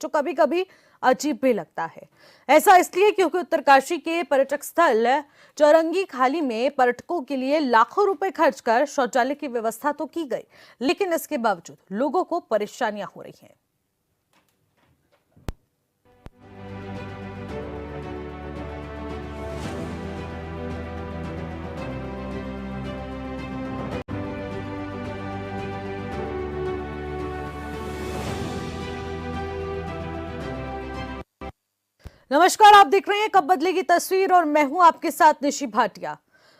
जो कभी कभी अजीब भी लगता है। ऐसा इसलिए क्योंकि उत्तरकाशी के पर्यटक स्थल चौरंगी खाली में पर्यटकों के लिए लाखों रुपए खर्च कर शौचालय की व्यवस्था तो की गई, लेकिन इसके बावजूद लोगों को परेशानियां हो रही हैं। नमस्कार, आप देख रहे हैं कब बदलेगी तस्वीर और मैं हूं आपके साथ निशी भाटिया।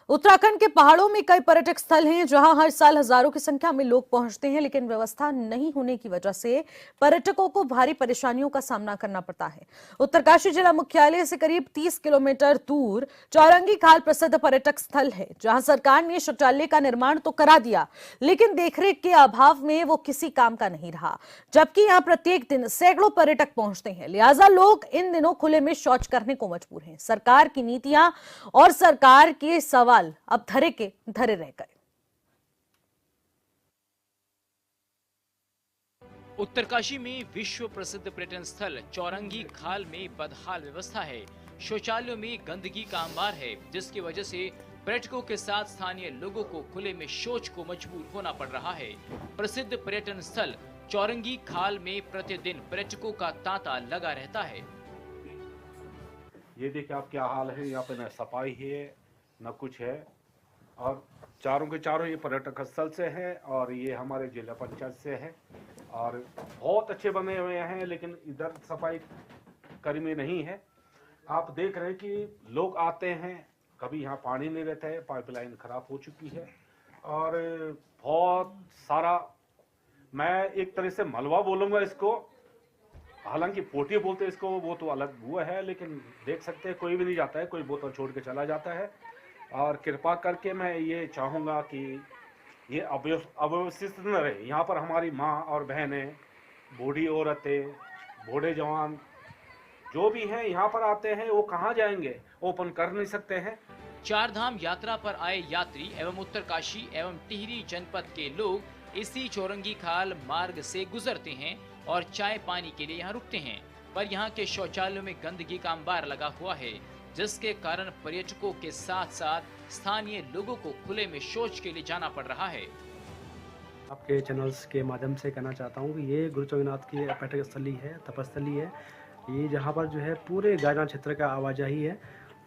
उत्तराखंड के पहाड़ों में कई पर्यटक स्थल हैं जहां हर साल हजारों की संख्या में लोग पहुंचते हैं, लेकिन व्यवस्था नहीं होने की वजह से पर्यटकों को भारी परेशानियों का सामना करना पड़ता है। उत्तरकाशी जिला मुख्यालय से करीब 30 किलोमीटर दूर चौरंगी खाल प्रसिद्ध पर्यटक स्थल है, जहां सरकार ने शौचालय का निर्माण तो करा दिया, लेकिन देखरेख के अभाव में वो किसी काम का नहीं रहा। जबकि यहां प्रत्येक दिन सैकड़ों पर्यटक पहुंचते हैं, लिहाजा लोग इन दिनों खुले में शौच करने को मजबूर हैं। सरकार की नीतियां और सरकार के सवाल अब धरे के धरे रह गए। उत्तरकाशी में विश्व प्रसिद्ध पर्यटन स्थल चौरंगी खाल में बदहाल व्यवस्था है। शौचालयों में गंदगी का अंबार है, जिसकी वजह से पर्यटकों के साथ स्थानीय लोगों को खुले में शौच को मजबूर होना पड़ रहा है। प्रसिद्ध पर्यटन स्थल चौरंगी खाल में प्रतिदिन पर्यटकों का तांता लगा रहता है। ये देखिए आप क्या हाल है, यहाँ पे न सफाई है न कुछ है, और चारों के चारों ये पर्यटक स्थल से है और ये हमारे जिला पंचायत से है और बहुत अच्छे बने हुए हैं, लेकिन इधर सफाई कर्मी नहीं है। आप देख रहे हैं कि लोग आते हैं, कभी यहाँ पानी नहीं रहता है, पाइपलाइन खराब हो चुकी है और बहुत सारा, मैं एक तरह से मलबा बोलूँगा इसको, हालांकि पोटी बोलते इसको, वो तो अलग हुआ है, लेकिन देख सकते हैं कोई भी नहीं जाता है, कोई बोतल छोड़ के चला जाता है। और कृपा करके मैं ये चाहूँगा कि ये अव्यवस्थित न रहे। यहाँ पर हमारी माँ और बहनें, बूढ़ी औरतें, बूढ़े जवान जो भी हैं यहाँ पर आते हैं, वो कहाँ जाएंगे, ओपन कर नहीं सकते हैं। चार धाम यात्रा पर आए यात्री एवं उत्तरकाशी एवं टिहरी जनपद के लोग इसी चौरंगी खाल मार्ग से गुजरते हैं और चाय पानी के लिए यहाँ रुकते हैं, पर यहाँ के शौचालयों में गंदगी का अंबार लगा हुआ है, जिसके कारण पर्यटकों के साथ साथ स्थानीय लोगों को खुले में शौच के लिए जाना पड़ रहा है। आपके चैनल्स के माध्यम से कहना चाहता हूँ कि ये गुरु चौकीनाथ की पर्यटक स्थली है, तपस्थली है। ये जहाँ पर जो है पूरे गायना क्षेत्र का आवाजाही है।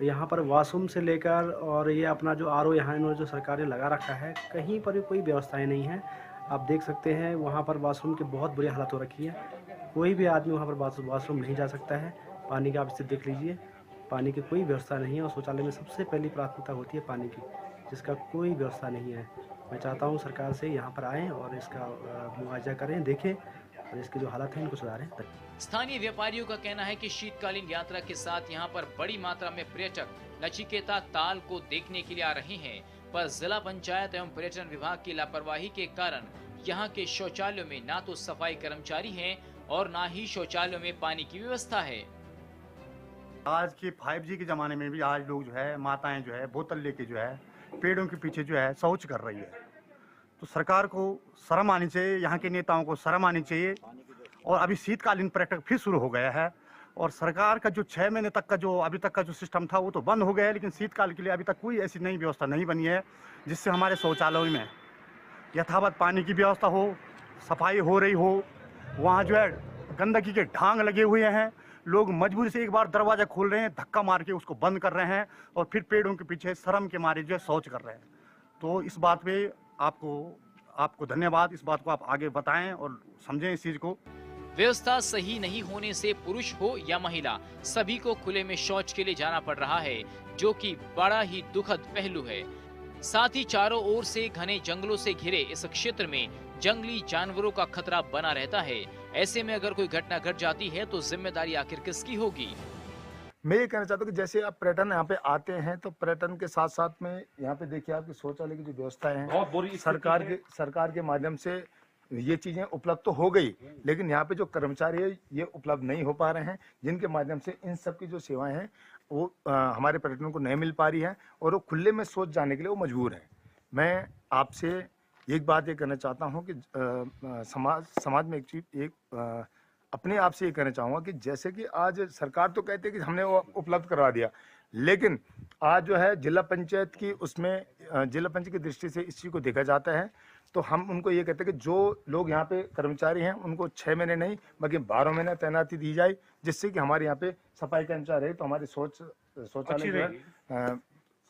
यहाँ पर वॉशरूम से लेकर और ये अपना जो आरओ यहाँ इन्होंने जो सरकार ने लगा रखा है, कहीं पर भी कोई व्यवस्थाएं नहीं है। आप देख सकते हैं वहाँ पर वॉशरूम की बहुत बुरी हालत हो रखी है। कोई भी आदमी वहाँ पर वॉशरूम नहीं जा सकता है। पानी का आप स्थिति देख लीजिए, पानी की कोई व्यवस्था नहीं है और शौचालय में सबसे पहली प्राथमिकता होती है पानी की, जिसका कोई व्यवस्था नहीं है। मैं चाहता हूँ सरकार से यहाँ पर आएँ और इसका मुआवजा करें, देखें और इसकी जो हालत है इनको सुधारें। स्थानीय व्यापारियों का कहना है कि शीतकालीन यात्रा के साथ यहाँ पर बड़ी मात्रा में पर्यटक नचिकेता ताल को देखने के लिए आ रहे हैं, पर जिला पंचायत एवं पर्यटन विभाग की लापरवाही के कारण यहाँ के शौचालयों में ना तो सफाई कर्मचारी हैं और ना ही शौचालयों में पानी की व्यवस्था है। आज के 5G के ज़माने में भी आज लोग जो है, माताएं जो है बोतल लेके जो है पेड़ों के पीछे जो है शौच कर रही है। तो सरकार को शर्म आनी चाहिए, यहाँ के नेताओं को शर्म आनी चाहिए। और अभी शीतकालीन पर्यटक फिर शुरू हो गया है और सरकार का जो 6 महीने तक का जो अभी तक का जो सिस्टम था वो तो बंद हो गया है, लेकिन शीतकाल के लिए अभी तक कोई ऐसी नई व्यवस्था नहीं बनी है जिससे हमारे शौचालयों में यथावत पानी की व्यवस्था हो, सफाई हो रही हो। वहाँ जो है गंदगी के ढांग लगे हुए हैं, लोग मजबूरी से एक बार दरवाजा खोल रहे हैं, धक्का मार के उसको बंद कर रहे हैं और फिर पेड़ों के पीछे शर्म के मारे जो है शौच कर रहे हैं। तो इस बात पे आपको धन्यवाद, इस बात को आप आगे बताएं और समझें इस चीज़ को। व्यवस्था सही नहीं होने से पुरुष हो या महिला, सभी को खुले में शौच के लिए जाना पड़ रहा है, जो कि बड़ा ही दुखद पहलू है। साथ ही चारों ओर से घने जंगलों से घिरे इस क्षेत्र में जंगली जानवरों का खतरा बना रहता है। ऐसे में अगर कोई घटना घट जाती है तो जिम्मेदारी आखिर किसकी होगी? मैं ये कहना चाहता हूँ कि जैसे आप पर्यटन यहाँ पे आते हैं तो पर्यटन के साथ साथ में यहाँ पे देखिए आपकी शौचालय की जो व्यवस्थाएं हैं सरकार के माध्यम से ये चीजें उपलब्ध तो हो गई, लेकिन यहाँ पे जो कर्मचारी है ये उपलब्ध नहीं हो पा रहे हैं, जिनके माध्यम से इन सब की जो सेवाएं हैं वो हमारे पर्यटकों को नहीं मिल पा रही है और वो खुले में शौच जाने के लिए वो मजबूर हैं। मैं आपसे एक बात ये कहना चाहता हूँ कि समाज में एक चीज अपने आप से ये कहना चाहूंगा कि जैसे कि आज सरकार तो कहती है कि हमने वो उपलब्ध करवा दिया, लेकिन आज जो है जिला पंचायत की उसमें जिला पंचायत की दृष्टि से इस चीज को देखा जाता है। तो हम उनको ये कहते हैं कि जो लोग यहाँ पे कर्मचारी हैं उनको 6 महीने नहीं बल्कि 12 महीने तैनाती दी जाए, जिससे कि हमारे यहाँ पे सफाई कर्मचारी रहे तो हमारी शौचालय जो है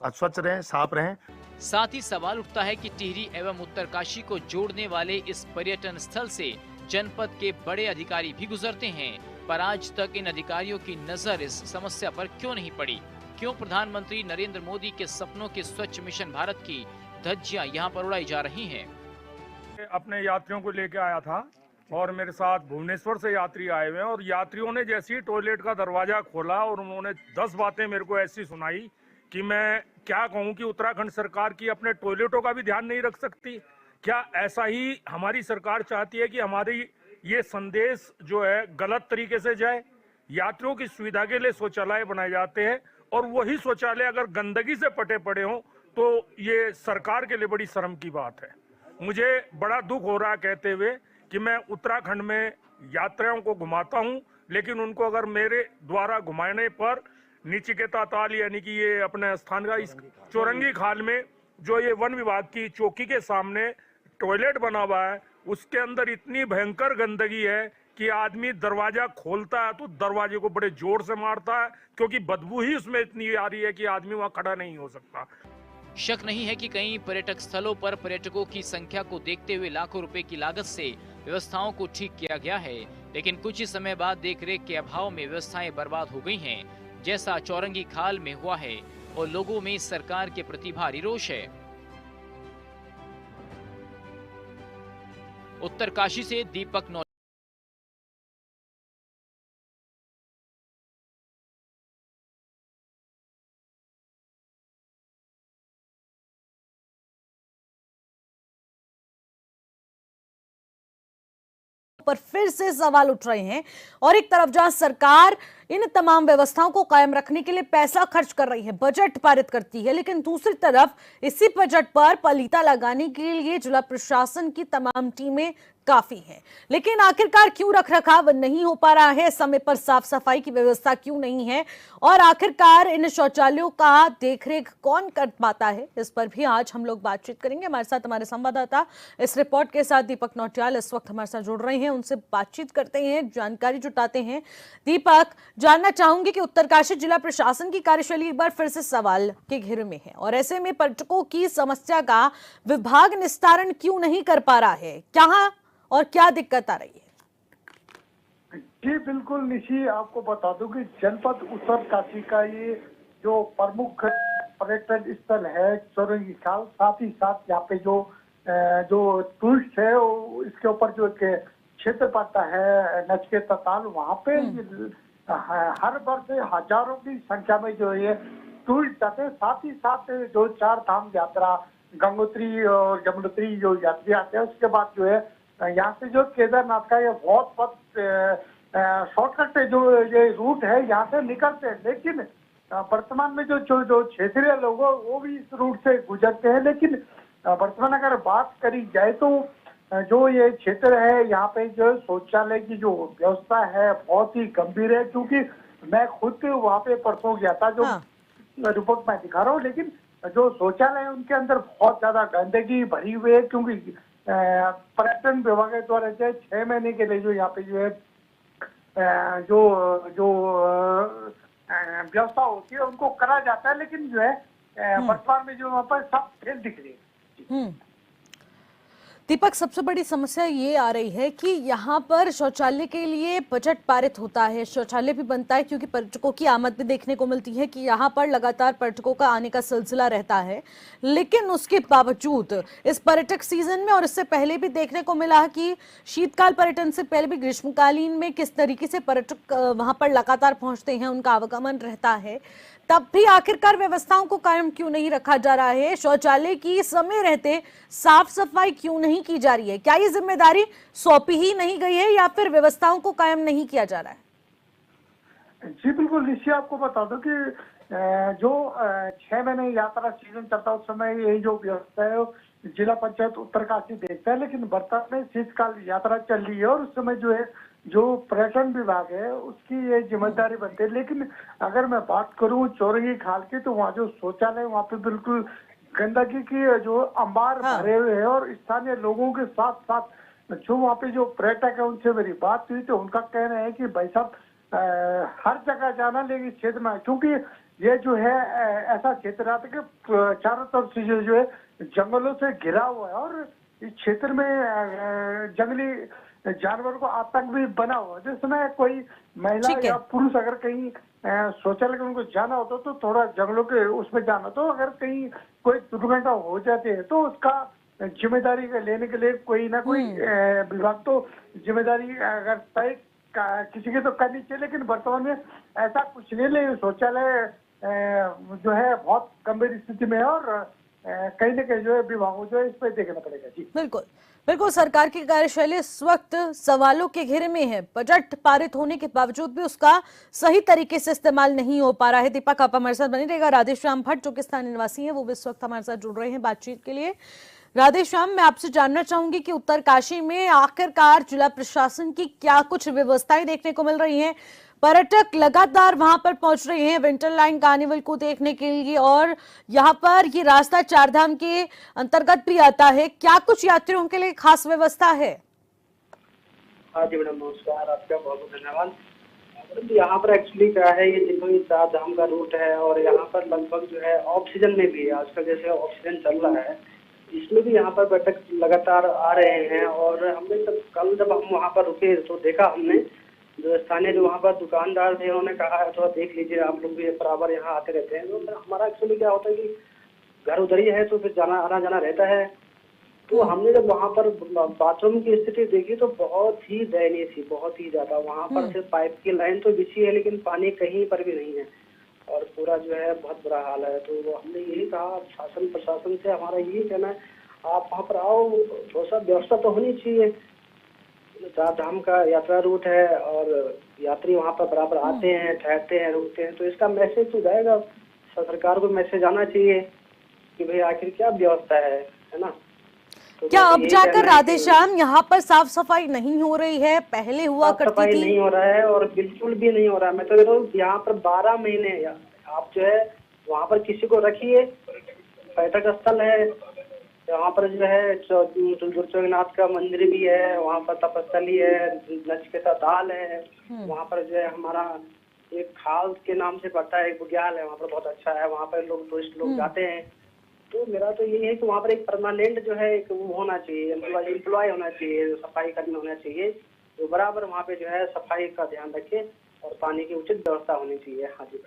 स्वच्छ रहें, साफ रहें। साथ ही सवाल उठता है कि टिहरी एवं उत्तरकाशी को जोड़ने वाले इस पर्यटन स्थल से जनपद के बड़े अधिकारी भी गुजरते हैं, पर आज तक इन अधिकारियों की नजर इस समस्या पर क्यों नहीं पड़ी? क्यों प्रधानमंत्री नरेंद्र मोदी के सपनों के स्वच्छ मिशन भारत की धज्जियां यहाँ पर उड़ाई जा रही हैं? अपने यात्रियों को लेके आया था और मेरे साथ भुवनेश्वर से यात्री आए हुए हैं, और यात्रियों ने जैसे ही टॉयलेट का दरवाजा खोला और उन्होंने 10 बातें मेरे को ऐसी सुनाई कि मैं क्या कहूं कि उत्तराखंड सरकार की अपने टॉयलेटों का भी ध्यान नहीं रख सकती। क्या ऐसा ही हमारी सरकार चाहती है कि हमारी ये संदेश जो है गलत तरीके से जाए? यात्रियों की सुविधा के लिए शौचालय बनाए जाते हैं और वही शौचालय अगर गंदगी से पटे पड़े हों तो ये सरकार के लिए बड़ी शर्म की बात है। मुझे बड़ा दुख हो रहा है कहते हुए कि मैं उत्तराखंड में यात्रियों को घुमाता हूं, लेकिन उनको अगर मेरे द्वारा घुमाने पर नीचिकेता ताल यानी कि ये अपने स्थान का इस चौरंगी खाल में जो ये वन विभाग की चौकी के सामने टॉयलेट बना हुआ है, उसके अंदर इतनी भयंकर गंदगी है कि आदमी दरवाजा खोलता है तो दरवाजे को बड़े जोर से मारता है, क्योंकि बदबू ही उसमें इतनी आ रही है कि आदमी वहां खड़ा नहीं हो सकता। शक नहीं है कि कई पर्यटक स्थलों पर पर्यटकों की संख्या को देखते हुए लाखों रुपए की लागत से व्यवस्थाओं को ठीक किया गया है, लेकिन कुछ ही समय बाद देखरेख के अभाव में व्यवस्थाएं बर्बाद हो गई हैं, जैसा चौरंगी खाल में हुआ है, और लोगों में सरकार के प्रति भारी रोष है। उत्तरकाशी से दीपक नौ पर फिर से सवाल उठ रहे हैं। और एक तरफ जहां सरकार इन तमाम व्यवस्थाओं को कायम रखने के लिए पैसा खर्च कर रही है, बजट पारित करती है, लेकिन दूसरी तरफ इसी बजट पर पलीता लगाने के लिए जिला प्रशासन की तमाम टीमें काफी हैं, लेकिन आखिरकार क्यों रखरखाव नहीं हो पा रहा है, समय पर साफ सफाई की व्यवस्था क्यों नहीं है, और आखिरकार इन शौचालयों का देखरेख कौन कर पाता है, इस पर भी आज हम लोग बातचीत करेंगे। हमारे साथ हमारे संवाददाता इस रिपोर्ट के साथ दीपक नौटियाल इस वक्त हमारे साथ जुड़ रहे हैं, उनसे बातचीत करते हैं, जानकारी जुटाते हैं। दीपक, जानना चाहूंगी कि उत्तरकाशी जिला प्रशासन की कार्यशैली एक बार फिर से सवाल के घेरे में है, और ऐसे में पर्यटकों की समस्या का विभाग निस्तारण क्यों नहीं कर पा रहा है, कहां और क्या दिक्कत आ रही है? जी बिल्कुल निशी, आपको बता दूं कि जनपद उत्तरकाशी का ये जो प्रमुख पर्यटन स्थल है चौरंगी खाल, साथ ही साथ यहाँ पे जो टूरिस्ट है इसके ऊपर जो क्षेत्र पड़ता है नचिकेता ताल, वहाँ पे हर वर्ष हजारों की संख्या में जो ये टूरिस्ट जाते हैं। साथ ही साथ जो 4 धाम यात्रा गंगोत्री और यमुनोत्री जो यात्री आते हैं, उसके बाद जो है यहाँ से जो केदारनाथ का ये बहुत शॉर्टकट जो ये रूट है यहाँ से निकलते हैं, लेकिन वर्तमान में जो क्षेत्रीय लोग वो भी इस रूट से गुजरते हैं। लेकिन वर्तमान अगर बात करी जाए तो जो ये क्षेत्र है यहाँ पे जो शौचालय की जो व्यवस्था है बहुत ही गंभीर है, क्योंकि मैं खुद वहाँ पे परसों गया था, जो रिपोर्ट में दिखा रहा हूँ, लेकिन जो शौचालय है उनके अंदर बहुत ज्यादा गंदगी भरी हुई है, क्योंकि पर्यटन विभाग के द्वारा जो 6 महीने के लिए जो यहाँ पे जो है जो व्यवस्था होती है उनको करा जाता है, लेकिन जो है वर्तमान में जो वहाँ पर सब फेल दिख रही है। दीपक, सबसे बड़ी समस्या ये आ रही है कि यहाँ पर शौचालय के लिए बजट पारित होता है, शौचालय भी बनता है, क्योंकि पर्यटकों की आमद भी देखने को मिलती है कि यहाँ पर लगातार पर्यटकों का आने का सिलसिला रहता है, लेकिन उसके बावजूद इस पर्यटक सीजन में और इससे पहले भी देखने को मिला कि शीतकाल पर्यटन से पहले भी ग्रीष्मकालीन में किस तरीके से पर्यटक वहाँ पर लगातार पहुँचते हैं, उनका आवागमन रहता है, तब भी आखिरकार व्यवस्थाओं को कायम क्यों नहीं रखा जा रहा है? शौचालय की समय रहते साफ सफाई क्यों नहीं की जा रही है? क्या ये जिम्मेदारी सौंपी ही नहीं गई है या फिर व्यवस्थाओं को कायम नहीं किया जा रहा है? जी बिल्कुल निश्चय, आपको बता दो कि जो 6 महीने यात्रा सीजन चलता है उस समय यही जो व्यवस्था है जिला पंचायत उत्तरकाशी देखता है, लेकिन वर्तमान में शीतकाल यात्रा चल रही है और उस समय जो है जो पर्यटन विभाग है उसकी ये जिम्मेदारी बनती है। लेकिन अगर मैं बात करूं चौरंगी खाल की, तो वहाँ जो शौचालय वहाँ पे बिल्कुल गंदगी की जो अंबार भरे हुए हैं, और स्थानीय लोगों के साथ साथ जो वहाँ पे जो पर्यटक है उनसे मेरी बात हुई तो उनका कहना है कि भाई साहब हर जगह जाना, लेकिन इस क्षेत्र में क्योंकि ये जो है ऐसा क्षेत्र आता है कि चारों तरफ से जो है जंगलों से घिरा हुआ है, और इस क्षेत्र में जंगली जानवरों का आतंक भी बना हुआ है। जिस समय कोई महिला या पुरुष अगर कहीं शौचालय उनको जाना होता तो थोड़ा जंगलों के उसमें जाना, तो अगर कहीं कोई दुर्घटना हो जाती है तो उसका जिम्मेदारी लेने के लिए कोई ना कोई विभाग तो जिम्मेदारी अगर तय किसी की तो करनी चाहिए। लेकिन वर्तमान में ऐसा कुछ नहीं, लेकिन शौचालय जो है बहुत गंभीर स्थिति में है, और कहीं ना कहीं जो है विभागों जो है इस पर देखना पड़ेगा। जी बिल्कुल बिल्कुल, सरकार की कार्यशैली इस वक्त सवालों के घेरे में है। बजट पारित होने के बावजूद भी उसका सही तरीके से इस्तेमाल नहीं हो पा रहा है। दीपक, आप हमारे साथ बने रहेगा। राधेश्याम भट्ट जो कि स्थानीय निवासी हैं, वो भी इस वक्त हमारे साथ जुड़ रहे हैं बातचीत के लिए। राधेश्याम, मैं आपसे जानना चाहूंगी कि उत्तरकाशी में आखिरकार जिला प्रशासन की क्या कुछ व्यवस्थाएं देखने को मिल रही हैं? पर्यटक लगातार वहां पर पहुंच रहे हैं विंटर लाइन कार्निवल को देखने के लिए, और यहाँ पर ये रास्ता चारधाम के अंतर्गत भी आता है। क्या कुछ यात्रियों के लिए खास व्यवस्था है? हाँ जी मैडम, नमस्कार, आपका बहुत बहुत धन्यवाद। मैडम यहाँ पर एक्चुअली क्या है, ये देखो ये चारधाम का रूट है, और यहाँ पर लगभग जो है ऑफ सीजन में भी आजकल जैसे ऑफ सीजन चल रहा है, इसमें भी यहाँ पर पर्यटक लगातार आ रहे हैं। और हमने कल जब हम वहाँ पर रुके तो देखा हमने, जो स्थानीय जो वहाँ पर दुकानदार थे उन्होंने कहा है थोड़ा देख लीजिए, आप लोग भी बराबर यहाँ आते रहते हैं। तो हमारा एक्चुअली क्या होता है कि घर उधर ही है तो फिर आना जाना रहता है। तो हमने जब वहाँ पर बाथरूम की स्थिति देखी तो बहुत ही दयनीय थी, बहुत ही ज्यादा। वहाँ पर सिर्फ पाइप की लाइन तो बिछी है लेकिन पानी कहीं पर भी नहीं है, और पूरा जो है बहुत बुरा हाल है। तो हमने यही कहा शासन प्रशासन से, हमारा यही कहना है आप वहाँ पर आओ, थोड़ा सा व्यवस्था तो होनी चाहिए। चारधाम का यात्रा रूट है और यात्री वहाँ पर बराबर आते हैं, ठहरते हैं, रुकते हैं, तो इसका मैसेज तो जाएगा, सरकार को मैसेज आना चाहिए कि भाई आखिर क्या व्यवस्था है ना। तो क्या अब जाकर राधेश्याम यहाँ पर साफ सफाई नहीं हो रही है? पहले हुआ करती थी। नहीं हो रहा है, और बिल्कुल भी नहीं हो रहा है। मैं तो कह रहा हूँ यहाँ पर 12 महीने आप जो है वहाँ पर किसी को रखिए, पर्यटक स्थल है, वहाँ पर जो है दुर्चोनाथ का मंदिर भी है, वहाँ पर तपस्थली है, नचिकेता ताल है, वहाँ पर जो है हमारा एक खाल के नाम से पड़ता है, एक बुग्याल है, वहाँ पर बहुत अच्छा है, वहाँ पर लोग टूरिस्ट लोग जाते हैं। तो मेरा तो यही है कि वहाँ पर एक परमानेंट जो है एक वो होना चाहिए, एम्प्लॉय होना चाहिए, सफाई कर्मी होना चाहिए, जो बराबर वहाँ पे जो है सफाई का ध्यान रखे और पानी की उचित व्यवस्था होनी चाहिए। हाँ जी।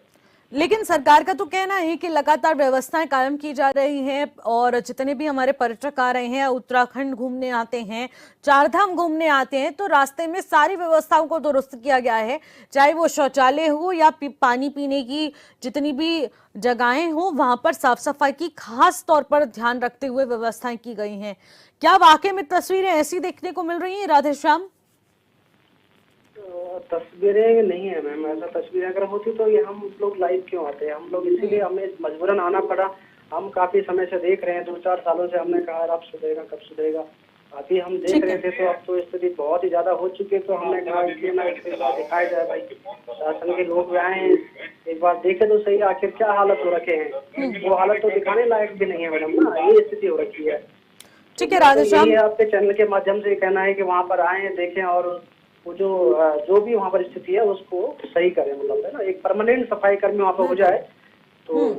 लेकिन सरकार का तो कहना है कि लगातार व्यवस्थाएं कायम की जा रही हैं, और जितने भी हमारे पर्यटक आ रहे हैं, उत्तराखंड घूमने आते हैं, चारधाम घूमने आते हैं, तो रास्ते में सारी व्यवस्थाओं को दुरुस्त किया गया है, चाहे वो शौचालय हो या पानी पीने की जितनी भी जगहें हो, वहां पर साफ सफाई की खास तौर पर ध्यान रखते हुए व्यवस्थाएं की गई हैं। क्या वाकई में तस्वीरें ऐसी देखने को मिल रही है राधेश्याम? तस्वीरें नहीं है मैम, ऐसा तस्वीरें अगर होती तो ये हम लोग लाइव क्यों आते हैं? हम लोग इसीलिए हमें मजबूरन आना पड़ा। हम काफी समय से देख रहे हैं, 2-4 सालों से हमने कहा अब सुधरेगा, कब सुधरेगा। अभी हम देख रहे थे तो अब तो स्थिति बहुत ही ज्यादा हो चुकी है, तो हमने कहा इसलिए ना एक बार दिखाया जाए भाई, शासन के लोग आए हैं, एक बार देखे तो सही आखिर क्या हालत हो रखे हैं। वो हालत तो दिखाने लायक भी नहीं है मैडम ना, ये स्थिति हो रखी है। ठीक है राधेश्याम, आपके चैनल के माध्यम से कहना है कि वहाँ पर आए, देखें, और वो जो भी वहाँ पर स्थिति है उसको सही करें, मतलब है ना, एक परमानेंट सफाई कर्मी वहाँ पर हो जाए तो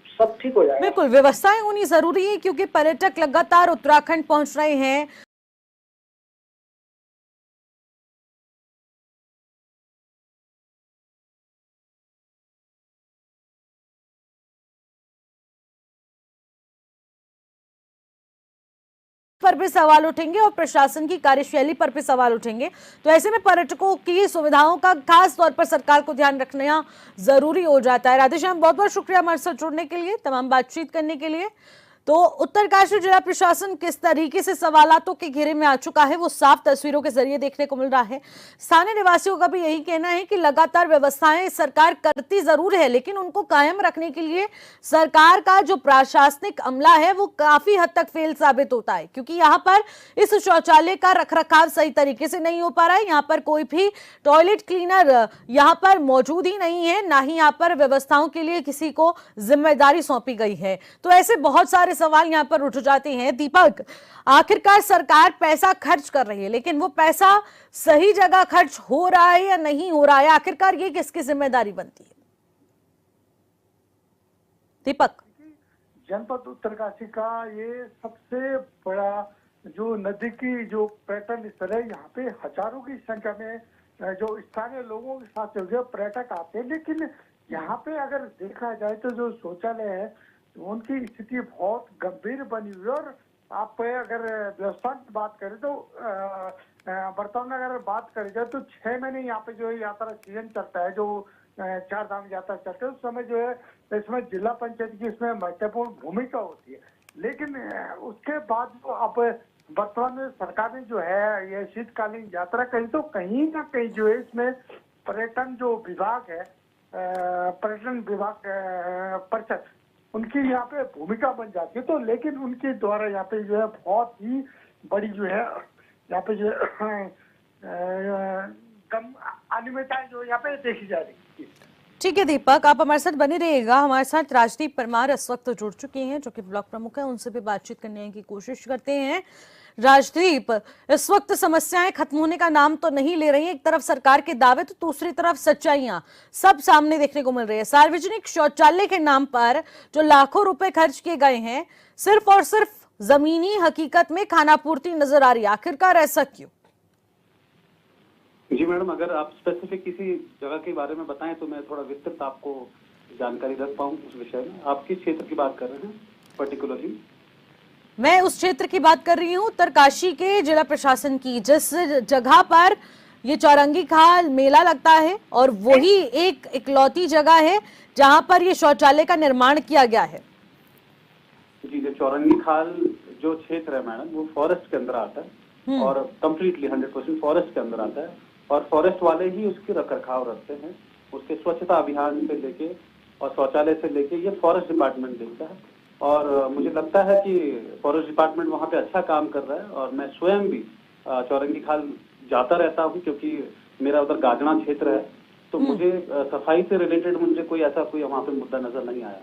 सब ठीक हो जाएगा। बिल्कुल, व्यवस्थाएं होनी जरूरी है क्योंकि पर्यटक लगातार उत्तराखंड पहुंच रहे हैं। पर भी सवाल उठेंगे और प्रशासन की कार्यशैली पर भी सवाल उठेंगे। तो ऐसे में पर्यटकों की सुविधाओं का खास तौर पर सरकार को ध्यान रखना जरूरी हो जाता है। राधेश्याम, बहुत बहुत शुक्रिया हमारे साथ जुड़ने के लिए, तमाम बातचीत करने के लिए। तो उत्तरकाशी जिला प्रशासन किस तरीके से सवालों के घेरे में आ चुका है वो साफ तस्वीरों के जरिए देखने को मिल रहा है। स्थानीय निवासियों का भी यही कहना है कि लगातार व्यवस्थाएं सरकार करती जरूर है, लेकिन उनको कायम रखने के लिए सरकार का जो प्रशासनिक अमला है वो काफी हद तक फेल साबित होता है, क्योंकि यहाँ पर इस शौचालय का रखरखाव सही तरीके से नहीं हो पा रहा है। यहाँ पर कोई भी टॉयलेट क्लीनर यहाँ पर मौजूद ही नहीं है, ना ही यहाँ पर व्यवस्थाओं के लिए किसी को जिम्मेदारी सौंपी गई है। तो ऐसे बहुत सारे सवाल यहाँ पर उठ जाते हैं। दीपक, आखिरकार सरकार पैसा खर्च कर रही है, लेकिन वो पैसा सही जगह खर्च हो रहा है या नहीं हो रहा है, आखिरकार ये किसकी जिम्मेदारी बनती है? दीपक, जनपद उत्तरकाशी का ये सबसे बड़ा जो नजदीकी जो पर्यटन स्थल है, यहाँ पे हजारों की संख्या में जो स्थानीय लोगों के साथ जो पर्यटक आते हैं, लेकिन यहाँ पे अगर देखा जाए तो जो शौचालय है उनकी स्थिति बहुत गंभीर बनी हुई है। और आप अगर व्यवस्था की बात करें तो वर्तमान में अगर बात करें जाए तो 6 महीने यहाँ पे जो है यात्रा सीजन चलता है, जो 4 धाम यात्रा चलते है, उस समय जो है इसमें जिला पंचायत की इसमें महत्वपूर्ण भूमिका होती है। लेकिन उसके बाद जो अब वर्तमान में सरकार ने जो है ये शीतकालीन यात्रा करी, तो कहीं ना कहीं जो है इसमें पर्यटन जो विभाग है, पर्यटन विभाग परिषद, उनकी यहाँ पे भूमिका बन जाती है। तो लेकिन उनके द्वारा यहाँ पे जो है बहुत ही बड़ी जो है यहाँ पे जो कम अनियमितताएं जो यहाँ पे देखी जा रही है। ठीक है दीपक, आप हमारे साथ बने रहिएगा। हमारे साथ राजदीप परमार इस वक्त जुड़ चुके हैं, जो कि ब्लॉक प्रमुख है, उनसे भी बातचीत करने की कोशिश करते हैं। राजदीप, इस वक्त समस्याएं खत्म होने का नाम तो नहीं ले रही हैं। एक तरफ सरकार के दावे तो दूसरी तरफ सच्चाइयां सब सामने देखने को मिल रही है। सार्वजनिक शौचालय के नाम पर जो लाखों रुपए खर्च किए गए हैं, सिर्फ और सिर्फ जमीनी हकीकत में खानापूर्ति नजर आ रही है। आखिरकार ऐसा क्यों? जी मैडम, अगर आप स्पेसिफिक किसी जगह के बारे में बताएं तो मैं थोड़ा विस्तृत आपको जानकारी रख पाऊं उस विषय में। आप किस क्षेत्र की बात कर रहे हैं पर्टिकुलरली? मैं उस क्षेत्र की बात कर रही हूँ, उत्तरकाशी के जिला प्रशासन की, जिस जगह पर ये चौरंगी खाल मेला लगता है और वही एक इकलौती जगह है जहां पर ये शौचालय का निर्माण किया गया है। जी, जो चौरंगी खाल जो क्षेत्र है मैडम, वो फॉरेस्ट के अंदर आता है और कम्प्लीटली 100% फॉरेस्ट के अंदर आता है, और फॉरेस्ट वाले ही उसकी रखरखाव रखते हैं। उसके स्वच्छता अभियान से लेके और शौचालय से लेके ये फॉरेस्ट डिपार्टमेंट देखता है, और मुझे लगता है कि फॉरेस्ट डिपार्टमेंट वहाँ पे अच्छा काम कर रहा है। और मैं स्वयं भी चौरंगी खाल जाता रहता हूँ, क्योंकि मेरा उधर गाजना क्षेत्र है, तो मुझे सफाई से रिलेटेड मुझे कोई ऐसा कोई वहाँ पे मुद्दा नजर नहीं आया।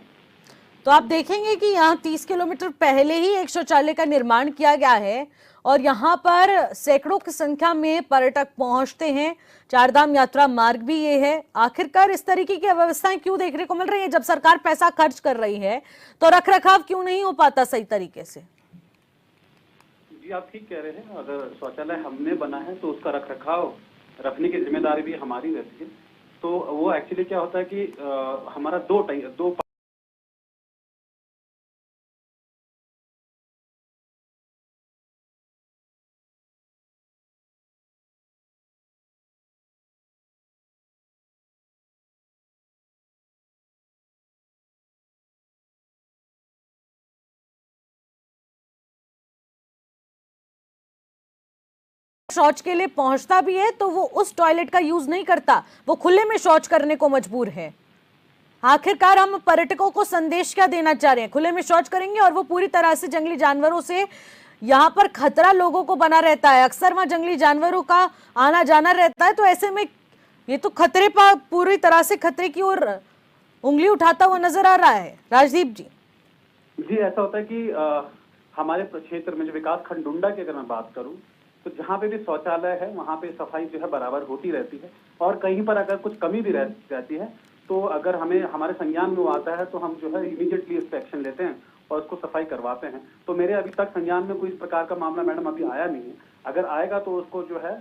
तो आप देखेंगे कि यहाँ 30 किलोमीटर पहले ही एक शौचालय का निर्माण किया गया है और यहाँ पर सैकड़ों की संख्या में पर्यटक पहुंचते हैं। 4 धाम यात्रा मार्ग भी ये है। आखिरकार इस तरीके की व्यवस्थाएं क्यों देखने को मिल रही है? जब सरकार पैसा खर्च कर रही है तो रखरखाव क्यों नहीं हो पाता सही तरीके से? जी, आप ठीक कह रहे हैं। अगर शौचालय हमने बना है तो उसका रखरखाव रखने की जिम्मेदारी भी हमारी रहती है। तो वो एक्चुअली क्या होता है कि हमारा दो शौच के लिए पहुंचता भी है तो वो उस टॉयलेट का यूज नहीं करता, वो खुले में शौच करने को मजबूर है। आखिरकार हम पर्यटकों को संदेश क्या देना चाह रहे हैं? खुले में शौच करेंगे और वो पूरी तरह से जंगली जानवरों से, यहाँ पर खतरा लोगों को बना रहता है, अक्सर वहां जंगली जानवरों का आना जाना रहता है। तो ऐसे में ये तो खतरे पर पूरी तरह से खतरे की ओर उंगली उठाता हुआ नजर आ रहा है। राजदीप जी, जी ऐसा होता है कि हमारे क्षेत्र में जो विकास खंड डुंडा की अगर मैं बात करूं तो जहाँ पे भी शौचालय है वहाँ पे सफाई जो है बराबर होती रहती है, और कहीं पर अगर कुछ कमी भी रहती है तो अगर हमें हमारे संज्ञान में वो आता है तो हम जो है इमीडिएटली इस पे एक्शन लेते हैं और उसको सफाई करवाते हैं। तो मेरे अभी तक संज्ञान में कोई इस प्रकार का मामला मैडम अभी आया नहीं है। अगर आएगा तो उसको जो है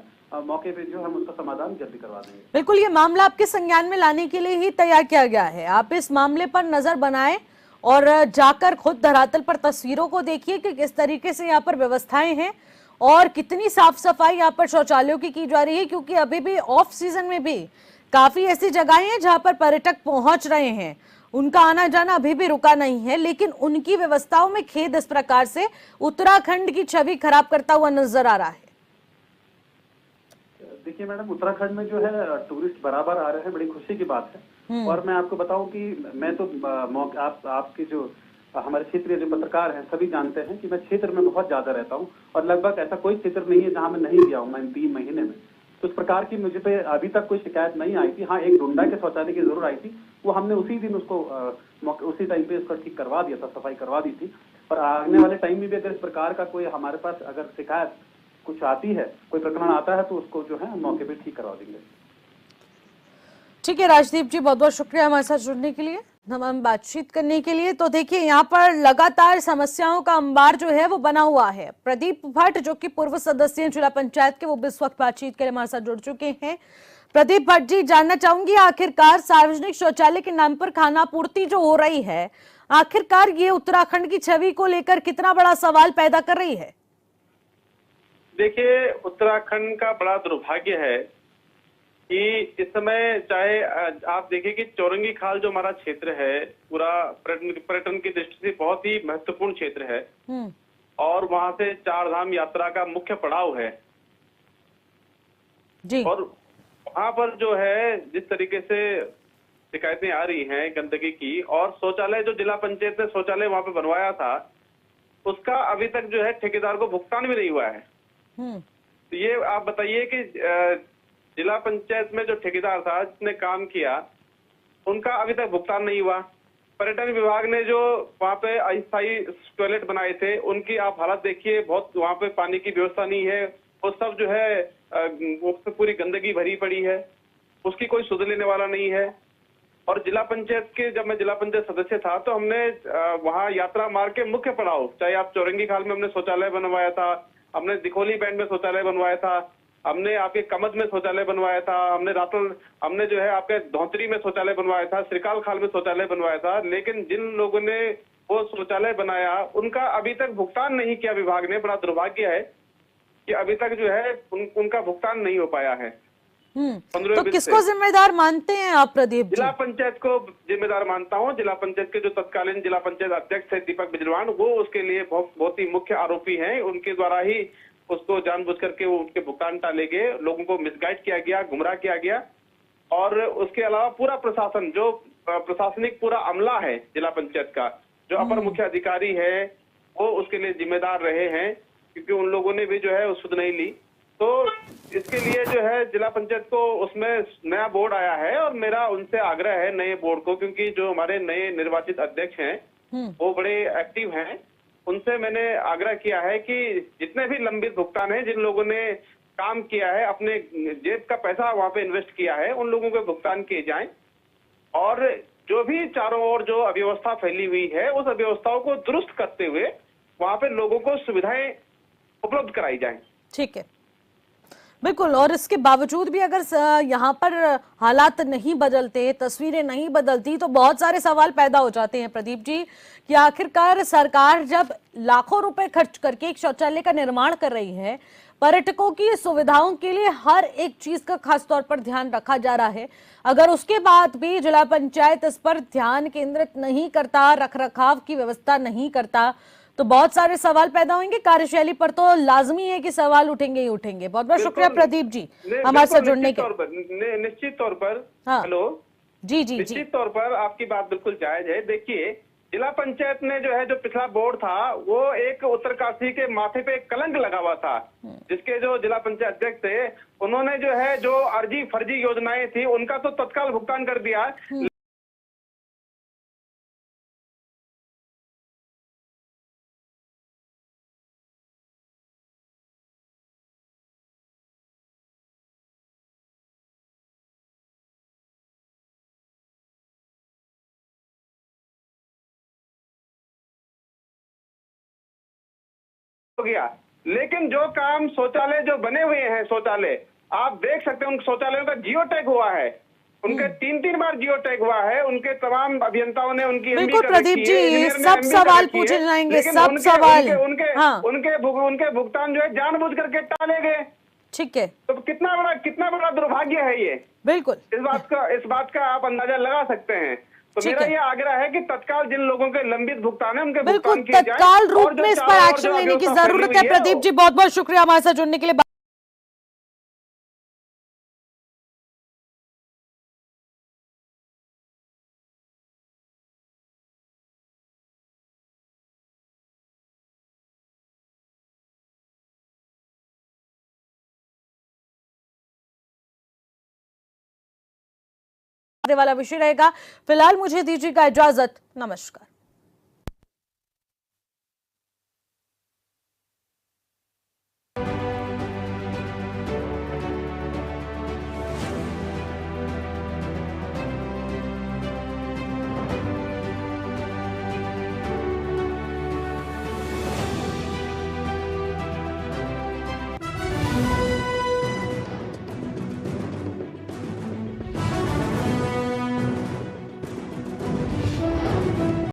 मौके पे जो हम उसका समाधान जल्दी करवा देंगे। बिल्कुल, ये मामला आपके संज्ञान में लाने के लिए ही तैयार किया गया है। आप इस मामले पर नजर बनाएं और जाकर खुद धरातल पर तस्वीरों को देखिए कि किस तरीके से यहाँ पर व्यवस्थाएं हैं और कितनी साफ सफाई यहाँ पर शौचालयों की जा रही है, क्योंकि अभी भी ऑफ सीजन में भी काफी ऐसी जगहें हैं जहां पर पर्यटक पहुंच रहे हैं उनका आना जाना अभी भी रुका नहीं है, लेकिन उनकी व्यवस्थाओं में खेद इस प्रकार से उत्तराखंड की छवि खराब करता हुआ नजर आ रहा है। देखिए मैडम, उत्तराखंड में जो है टूरिस्ट बराबर आ रहे हैं, बड़ी खुशी की बात है। और मैं आपको बताऊं कि मैं तो आपके जो हमारे क्षेत्रीय जो पत्रकार हैं सभी जानते हैं कि मैं क्षेत्र में बहुत ज्यादा रहता हूं और लगभग ऐसा कोई क्षेत्र नहीं है जहां मैं नहीं गया हूं मैं 3 महीने में। तो इस प्रकार की मुझे पे अभी तक कोई शिकायत नहीं आई थी। हाँ, एक डुंडा के शौचालय की जरूर आई थी, वो हमने उसी दिन उसको उसी टाइम पे उसका ठीक करवा दिया था, सफाई करवा दी थी। और आने वाले टाइम में भी अगर इस प्रकार का कोई हमारे पास अगर शिकायत कुछ आती है, कोई प्रकरण आता है, तो उसको जो है मौके पे ठीक करवा देंगे। ठीक है राजदीप जी, बहुत बहुत शुक्रिया हमारे साथ जुड़ने के लिए, हम बातचीत करने के लिए। तो देखिए, यहाँ पर लगातार समस्याओं का अंबार जो है वो बना हुआ है। प्रदीप भट्ट जो कि पूर्व सदस्य हैं जिला पंचायत के, वो भी इस वक्त बातचीत के लिए हमारे साथ जुड़ चुके हैं। प्रदीप भट्ट जी, जानना चाहूंगी आखिरकार सार्वजनिक शौचालय के नाम पर खानापूर्ति जो हो रही है, आखिरकार ये उत्तराखंड की छवि को लेकर कितना बड़ा सवाल पैदा कर रही है? देखिए, उत्तराखंड का बड़ा दुर्भाग्य है कि इस समय चाहे आप देखिए कि चौरंगी खाल जो हमारा क्षेत्र है पूरा पर्यटन की दृष्टि से बहुत ही महत्वपूर्ण क्षेत्र है और वहां से 4 धाम यात्रा का मुख्य पड़ाव है जी। और वहां पर जो है जिस तरीके से शिकायतें आ रही हैं गंदगी की, और शौचालय जो जिला पंचायत ने शौचालय वहां पे बनवाया था उसका अभी तक जो है ठेकेदार को भुगतान भी नहीं हुआ है। तो ये आप बताइए कि जिला पंचायत में जो ठेकेदार था जिसने काम किया उनका अभी तक भुगतान नहीं हुआ। पर्यटन विभाग ने जो वहाँ पे अस्थायी टॉयलेट बनाए थे उनकी आप हालत देखिए, बहुत वहाँ पे पानी की व्यवस्था नहीं है, वो सब जो है उसमें पूरी गंदगी भरी पड़ी है, उसकी कोई सुध लेने वाला नहीं है। और जिला पंचायत के, जब मैं जिला पंचायत सदस्य था तो हमने वहाँ यात्रा मार्ग के मुख्य पड़ाव, चाहे आप चौरंगी खाल में हमने शौचालय बनवाया था, हमने दिखोली बैंड में शौचालय बनवाया था, हमने आपके कमद में शौचालय बनवाया था, हमने जो है आपके धौतरी में शौचालय बनवाया था, श्रीकाल खाल में शौचालय बनवाया था। लेकिन जिन लोगों ने वो शौचालय बनाया उनका अभी तक भुगतान नहीं किया विभाग ने। बड़ा दुर्भाग्य है कि अभी तक जो है उनका भुगतान नहीं हो पाया है। तो किसको जिम्मेदार मानते हैं आप प्रदीप जी? जिला पंचायत को जिम्मेदार मानता हूं। जिला पंचायत के जो तत्कालीन जिला पंचायत अध्यक्ष है दीपक बिजरवान, वो उसके लिए बहुत ही मुख्य आरोपी हैं। उनके द्वारा ही उसको जानबूझ करके वो उनके भुगतान टाले गए, लोगों को मिसगाइड किया गया, गुमराह किया गया। और उसके अलावा पूरा प्रशासन, जो प्रशासनिक पूरा अमला है जिला पंचायत का, जो अपर मुख्य अधिकारी है, वो उसके लिए जिम्मेदार रहे हैं, क्योंकि उन लोगों ने भी जो है सुध नहीं ली। तो इसके लिए जो है जिला पंचायत को उसमें नया बोर्ड आया है और मेरा उनसे आग्रह है नए बोर्ड को, क्योंकि जो हमारे नए निर्वाचित अध्यक्ष हैं वो बड़े एक्टिव हैं, उनसे मैंने आग्रह किया है कि जितने भी लंबित भुगतान है, जिन लोगों ने काम किया है, अपने जेब का पैसा वहां पे इन्वेस्ट किया है, उन लोगों के भुगतान किए जाएं। और जो भी चारों ओर जो अव्यवस्था फैली हुई है उस अव्यवस्थाओं को दुरुस्त करते हुए वहां पे लोगों को सुविधाएं उपलब्ध कराई जाएं। ठीक है, बिल्कुल। और इसके बावजूद भी अगर यहाँ पर हालात नहीं बदलते, तस्वीरें नहीं बदलती, तो बहुत सारे सवाल पैदा हो जाते हैं प्रदीप जी कि आखिरकार सरकार जब लाखों रुपए खर्च करके एक शौचालय का निर्माण कर रही है, पर्यटकों की सुविधाओं के लिए हर एक चीज का खास तौर पर ध्यान रखा जा रहा है, अगर उसके बाद भी जिला पंचायत इस पर ध्यान केंद्रित नहीं करता, रखरखाव की व्यवस्था नहीं करता, तो बहुत सारे सवाल पैदा होंगे। कार्यशैली पर तो लाजमी है कि सवाल उठेंगे ही उठेंगे। बहुत बहुत शुक्रिया प्रदीप जी हमारे साथ जुड़ने के। निश्चित तौर पर हाँ। हेलो जी जी निश्चित तौर पर आपकी बात बिल्कुल जायज है। देखिए, जिला पंचायत ने जो है, जो पिछला बोर्ड था, वो एक उत्तरकाशी के माथे पे एक कलंक लगा हुआ था, जिसके जो जिला पंचायत अध्यक्ष थे उन्होंने जो है जो अर्जी फर्जी योजनाएं थी उनका तो तत्काल भुगतान कर दिया। हो गया, लेकिन जो काम शौचालय जो बने हुए हैं, शौचालय आप देख सकते हैं, उन शौचालयों का जियो टैग हुआ है, उनके 3-3 बार जियो टैग हुआ है, उनके तमाम अभियंताओं ने उनकी बिल्कुल प्रदीप जी, सब सवाल पूछे जाएंगे, सब सवाल। उनके भुगतान जो है जानबूझ करके टाले गए। ठीक है, तो कितना बड़ा दुर्भाग्य है ये। बिल्कुल इस बात का आप अंदाजा लगा सकते हैं। तो ठीक मेरा है। ये आग्रह है कि तत्काल जिन लोगों के लंबित भुगतान है उनके बिल्कुल भुगतान किए जाएं तत्काल और रूप जो में इस चारों पर ओर एक्शन जो लेने की अव्यवस्था जरूरत फैली है। हुई प्रदीप जी बहुत बहुत शुक्रिया हमारे साथ जुड़ने के लिए। वाला विषय रहेगा। फिलहाल मुझे दीजिएगा इजाजत। नमस्कार।